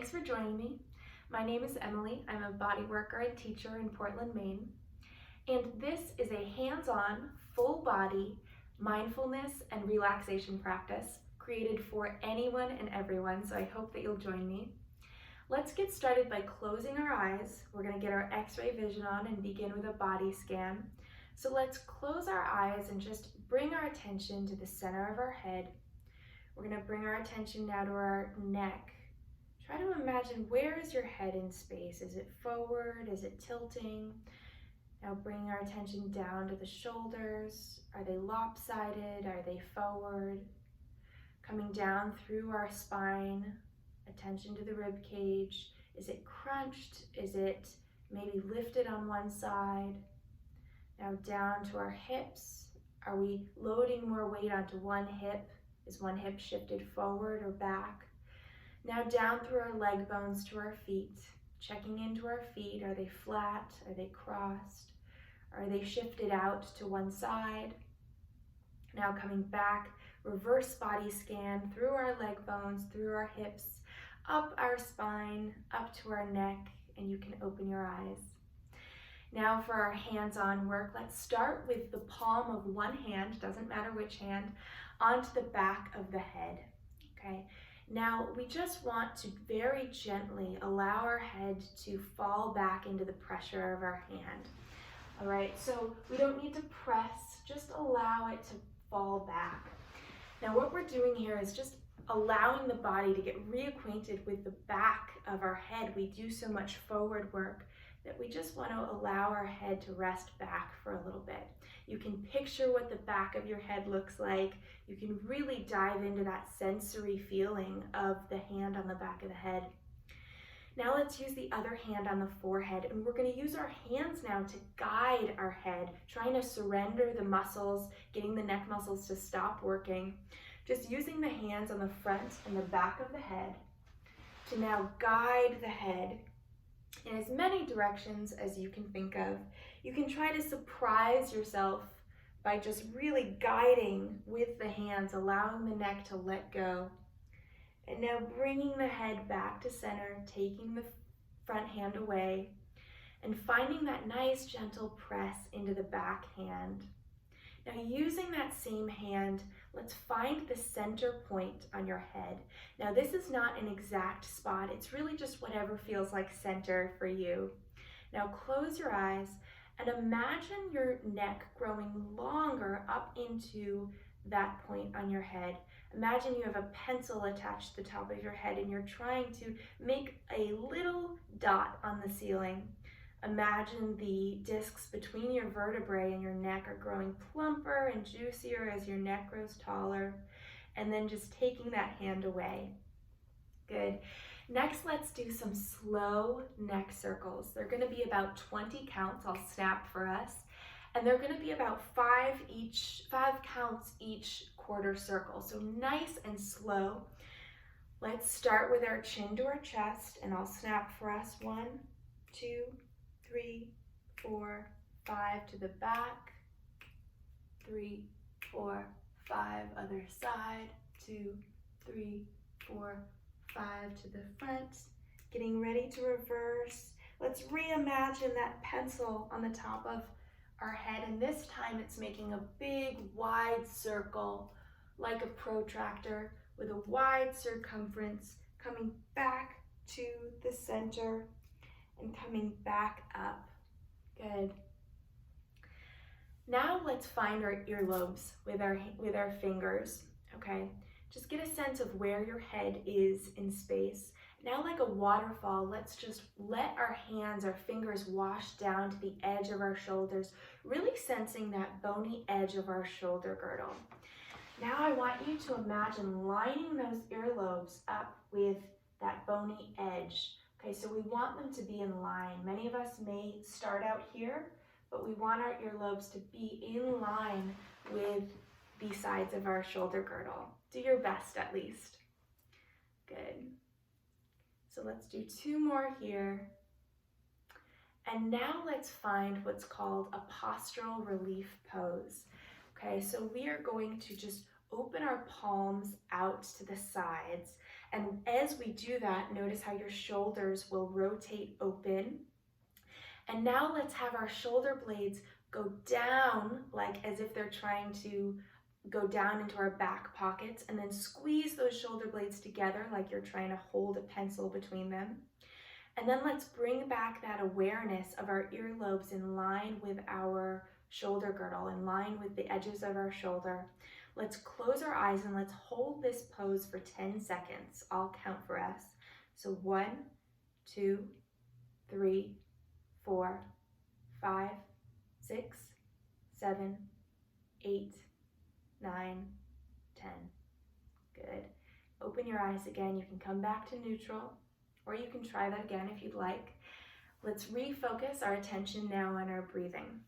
Thanks for joining me. My name is Emily. I'm a body worker and teacher in Portland, Maine. And this is a hands-on, full-body mindfulness and relaxation practice created for anyone and everyone, so I hope that you'll join me. Let's get started by closing our eyes. We're going to get our x-ray vision on and begin with a body scan. So let's close our eyes and just bring our attention to the center of our head. We're going to bring our attention now to our neck. Try to imagine, where is your head in space? Is it forward? Is it tilting? Now bring our attention down to the shoulders. Are they lopsided? Are they forward? Coming down through our spine, attention to the rib cage. Is it crunched? Is it maybe lifted on one side? Now down to our hips. Are we loading more weight onto one hip? Is one hip shifted forward or back? Now down through our leg bones to our feet, checking into our feet. Are they flat? Are they crossed? Are they shifted out to one side? Now coming back, reverse body scan through our leg bones, through our hips, up our spine, up to our neck, and you can open your eyes. Now for our hands-on work, let's start with the palm of one hand, doesn't matter which hand, onto the back of the head, okay? Now, we just want to very gently allow our head to fall back into the pressure of our hand. All right, so we don't need to press, just allow it to fall back. Now, what we're doing here is just allowing the body to get reacquainted with the back of our head. We do so much forward work that we just want to allow our head to rest back for a little bit. You can picture what the back of your head looks like. You can really dive into that sensory feeling of the hand on the back of the head. Now let's use the other hand on the forehead, and we're going to use our hands now to guide our head, trying to surrender the muscles, getting the neck muscles to stop working. Just using the hands on the front and the back of the head to now guide the head in as many directions as you can think of. You can try to surprise yourself by just really guiding with the hands, allowing the neck to let go. And now bringing the head back to center, taking the front hand away, and finding that nice gentle press into the back hand. Now using that same hand, let's find the center point on your head. Now this is not an exact spot, it's really just whatever feels like center for you. Now close your eyes and imagine your neck growing longer up into that point on your head. Imagine you have a pencil attached to the top of your head and you're trying to make a little dot on the ceiling. Imagine the discs between your vertebrae and your neck are growing plumper and juicier as your neck grows taller, and then just taking that hand away. Good. Next, let's do some slow neck circles. They're going to be about 20 counts. I'll snap for us. And they're going to be about 5 counts each quarter circle. So nice and slow. Let's start with our chin to our chest, and I'll snap for us. 1, 2, 3, 4, 5 to the back. 3, 4, 5 other side. 2, 3, 4, 5 to the front. Getting ready to reverse. Let's reimagine that pencil on the top of our head, and this time it's making a big wide circle like a protractor with a wide circumference, coming back to the center and coming back up. Good. Now let's find our earlobes with our fingers, okay? Just get a sense of where your head is in space. Now, like a waterfall, let's just let our hands, our fingers wash down to the edge of our shoulders, really sensing that bony edge of our shoulder girdle. Now I want you to imagine lining those earlobes up with that bony edge. Okay, so we want them to be in line. Many of us may start out here, but we want our earlobes to be in line with the sides of our shoulder girdle. Do your best at least. Good. So let's do 2 more here. And now let's find what's called a postural relief pose. Okay, so we are going to just open our palms out to the sides. And as we do that, notice how your shoulders will rotate open. And now let's have our shoulder blades go down, like as if they're trying to go down into our back pockets, and then squeeze those shoulder blades together like you're trying to hold a pencil between them. And then let's bring back that awareness of our earlobes in line with our shoulder girdle, in line with the edges of our shoulder. Let's close our eyes and let's hold this pose for 10 seconds. I'll count for us. So 1, 2, 3, 4, 5, 6, 7, 8, 9, 10. Good. Open your eyes again. You can come back to neutral, or you can try that again if you'd like. Let's refocus our attention now on our breathing.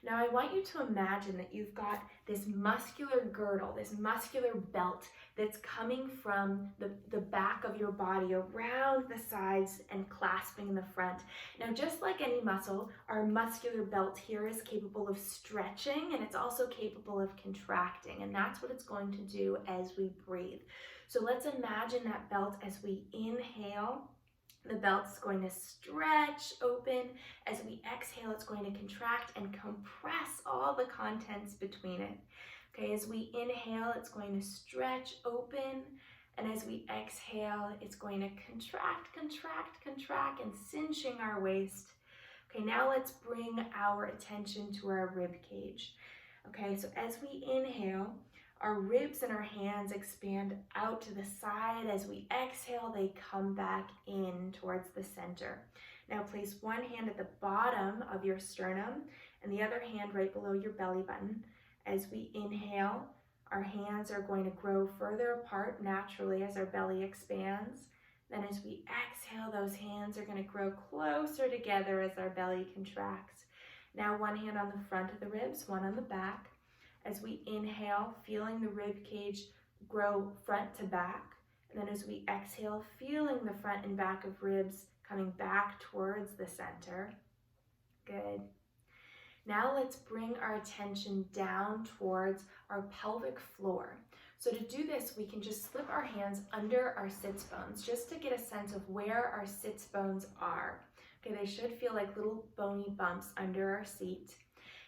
Now I want you to imagine that you've got this muscular girdle, this muscular belt that's coming from the back of your body around the sides and clasping in the front. Now just like any muscle, our muscular belt here is capable of stretching, and it's also capable of contracting, and that's what it's going to do as we breathe. So let's imagine that belt as we inhale. The belt's going to stretch open. As we exhale, it's going to contract and compress all the contents between it. Okay, as we inhale, it's going to stretch open. And as we exhale, it's going to contract, contract, contract, and cinching our waist. Okay, now let's bring our attention to our rib cage. Okay, so as we inhale, our ribs and our hands expand out to the side. As we exhale, they come back in towards the center. Now place one hand at the bottom of your sternum and the other hand right below your belly button. As we inhale, our hands are going to grow further apart naturally as our belly expands. Then as we exhale, those hands are going to grow closer together as our belly contracts. Now one hand on the front of the ribs, one on the back. As we inhale, feeling the rib cage grow front to back. And then as we exhale, feeling the front and back of ribs coming back towards the center. Good. Now let's bring our attention down towards our pelvic floor. So to do this, we can just slip our hands under our sits bones just to get a sense of where our sits bones are. Okay, they should feel like little bony bumps under our seat.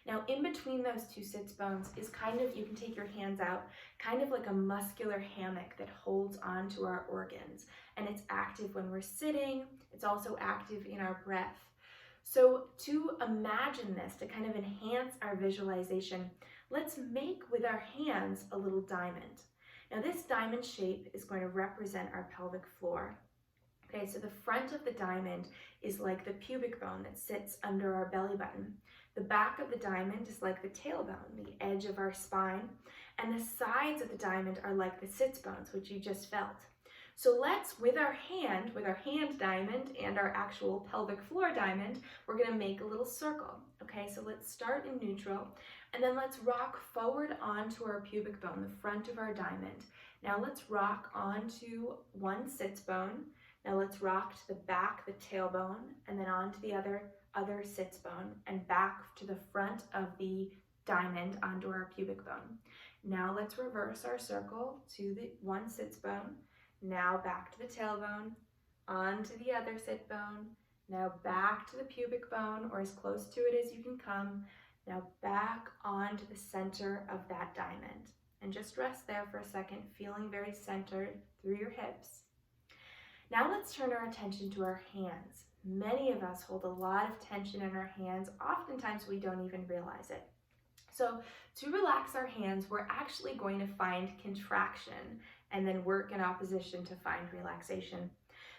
Now in between those two sits bones is kind of, you can take your hands out, kind of like a muscular hammock that holds onto our organs. And it's active when we're sitting, it's also active in our breath. So to imagine this, to kind of enhance our visualization, let's make with our hands a little diamond. Now this diamond shape is going to represent our pelvic floor. Okay, so the front of the diamond is like the pubic bone that sits under our belly button. The back of the diamond is like the tailbone, the edge of our spine, and the sides of the diamond are like the sits bones, which you just felt. So let's, with our hand diamond and our actual pelvic floor diamond, we're gonna make a little circle. Okay, so let's start in neutral, and then let's rock forward onto our pubic bone, the front of our diamond. Now let's rock onto one sits bone. Now let's rock to the back, the tailbone, and then onto the other sits bone, and back to the front of the diamond onto our pubic bone. Now let's reverse our circle to the one sits bone. Now back to the tailbone, onto the other sit bone. Now back to the pubic bone, or as close to it as you can come. Now back onto the center of that diamond. And just rest there for a second, feeling very centered through your hips. Now let's turn our attention to our hands. Many of us hold a lot of tension in our hands. Oftentimes we don't even realize it. So to relax our hands, we're actually going to find contraction and then work in opposition to find relaxation.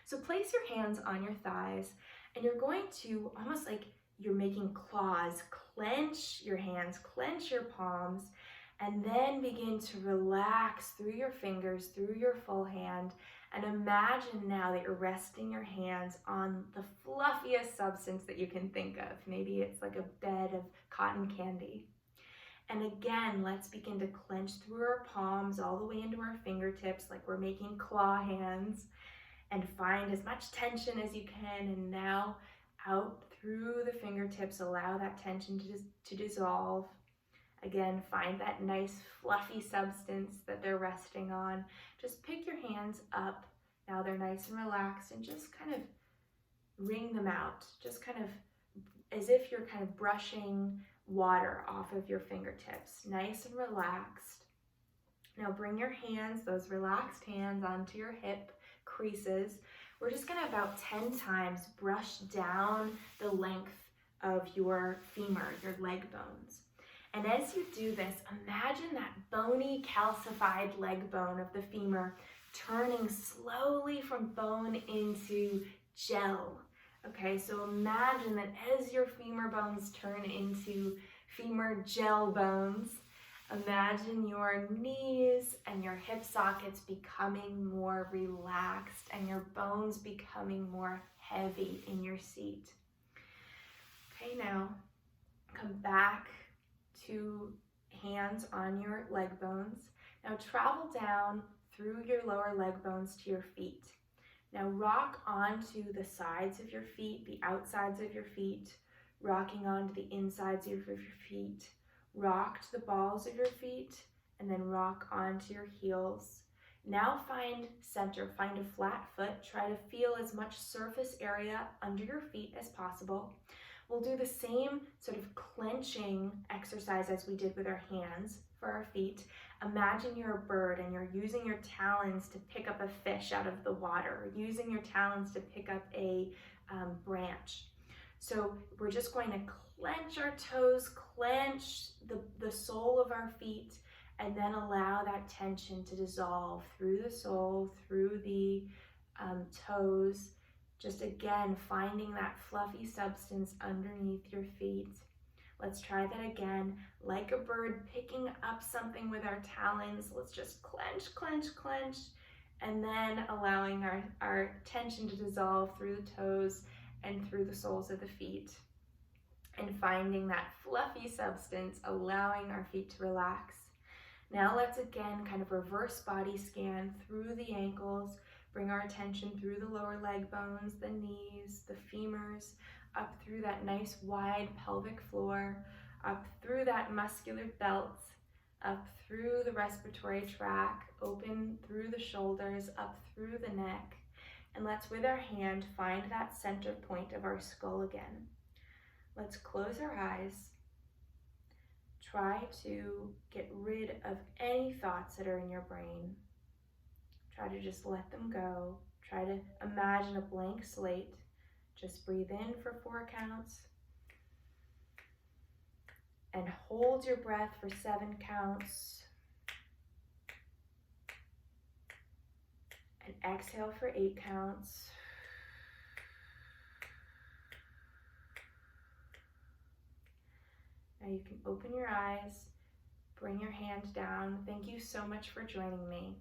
So place your hands on your thighs, and you're going to, almost like you're making claws, clench your hands, clench your palms, and then begin to relax through your fingers, through your full hand. And imagine now that you're resting your hands on the fluffiest substance that you can think of. Maybe it's like a bed of cotton candy. And again, let's begin to clench through our palms all the way into our fingertips, like we're making claw hands, and find as much tension as you can. And now out through the fingertips, allow that tension to dissolve. Again, find that nice fluffy substance that they're resting on. Just pick your hands up. Now they're nice and relaxed, and just kind of wring them out. Just kind of as if you're kind of brushing water off of your fingertips. Nice and relaxed. Now bring your hands, those relaxed hands, onto your hip creases. We're just gonna about 10 times brush down the length of your femur, your leg bones. And as you do this, imagine that bony, calcified leg bone of the femur turning slowly from bone into gel. Okay, so imagine that as your femur bones turn into femur gel bones, imagine your knees and your hip sockets becoming more relaxed and your bones becoming more heavy in your seat. Okay, now come back to hands on your leg bones. Now travel down through your lower leg bones to your feet. Now rock onto the sides of your feet, the outsides of your feet, rocking onto the insides of your feet. Rock to the balls of your feet, and then rock onto your heels. Now find center, find a flat foot. Try to feel as much surface area under your feet as possible. We'll do the same sort of clenching exercise as we did with our hands for our feet. Imagine you're a bird and you're using your talons to pick up a fish out of the water, or using your talons to pick up a branch. So we're just going to clench our toes, clench the sole of our feet, and then allow that tension to dissolve through the sole, through the toes. Just again, finding that fluffy substance underneath your feet. Let's try that again. Like a bird picking up something with our talons, let's just clench, clench, clench, and then allowing our tension to dissolve through the toes and through the soles of the feet. And finding that fluffy substance, allowing our feet to relax. Now let's again kind of reverse body scan through the ankles, bring our attention through the lower leg bones, the knees, the femurs, up through that nice wide pelvic floor, up through that muscular belt, up through the respiratory tract, open through the shoulders, up through the neck. And let's, with our hand, find that center point of our skull again. Let's close our eyes. Try to get rid of any thoughts that are in your brain. Try to just let them go. Try to imagine a blank slate. Just breathe in for 4 counts. And hold your breath for 7 counts. And exhale for 8 counts. Now you can open your eyes, bring your hand down. Thank you so much for joining me.